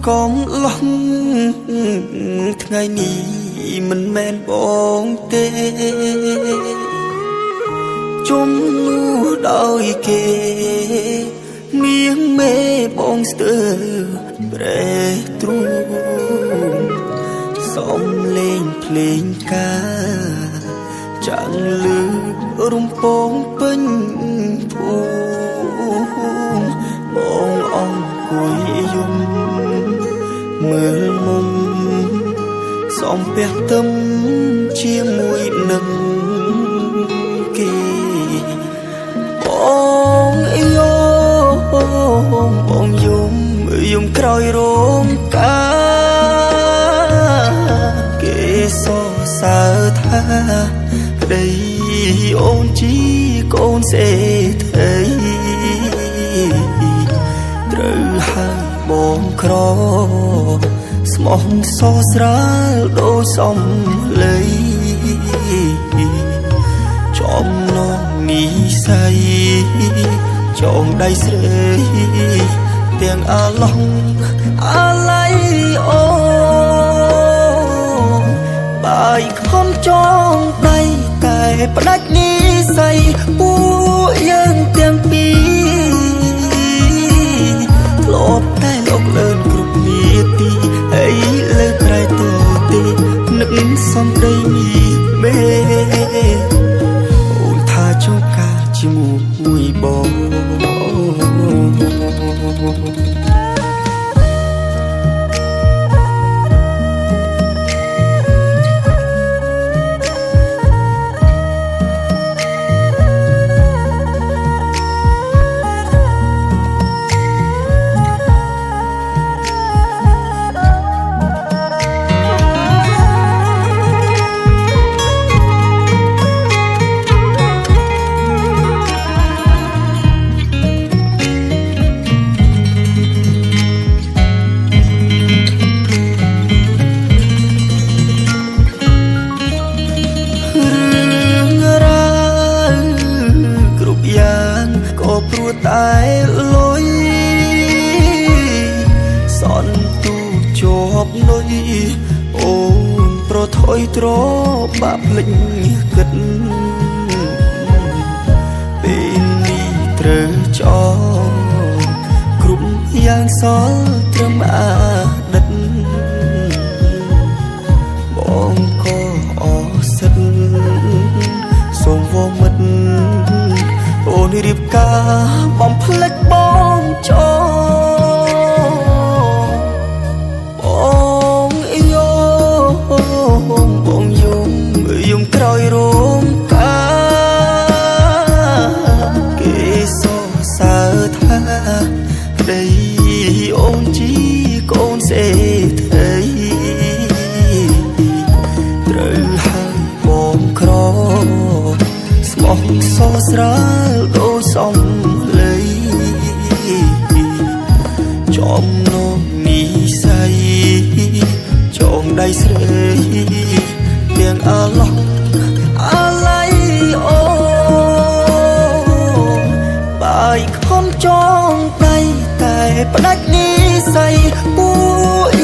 កំឡុងថ្ងៃនេះមិនមែនបងទេជុំនោះដោយគេមាងមេបងស្ទើប្រែទ្រូងសំលេងភ្លេងការចាំងលឺរំពងពេញភូមិបងអង្គុយយំមើលមុំសំពះទឹមជាមួយនឹងគេបងយោបងយំក្រោយរោងការគេសរសើរថាប្តីអូនជីកូនសេដ្ឋីត្រូវហើយបងក្រស្មោះសរស្រាលដូចសំឡីចំណងនិស័យចងដៃស្រីទាំងអាឡងអាឡៃអូបាយខំចងដៃតែផ្ដាច់និស័យពួកយើងទាំងពីរធ្លាប់តែលោកលើនគ្រប់នាទីហើយលើក្រៃតទេនឹកសំដីនេះមេអូនថាចង់ការជាមួយបងព្រោះតែលុយសន់ទូជាប់លុយអូនប្រថុយទ្របាក់ភ្លេចគិតពេលនេះត្រូវចោលគ្រប់យ៉ាងសល់ត្រឹមអាដិតបងក៏អសិតសូមវមិត្តអូនរៀបការបំភ្លេចបងចោបងយោបងយំក្រោយរោងការគេសរសើរថាប្តីអូនជីកូនសេដ្ឋីត្រូវហើយបងក្រស្មោះសរស្រាលដូចសំឡីចំណងនិស័យចងដៃស្រីទាំងអាឡងអាឡៃអូបាយខំចងដៃតែផ្ដាច់និស័យពួក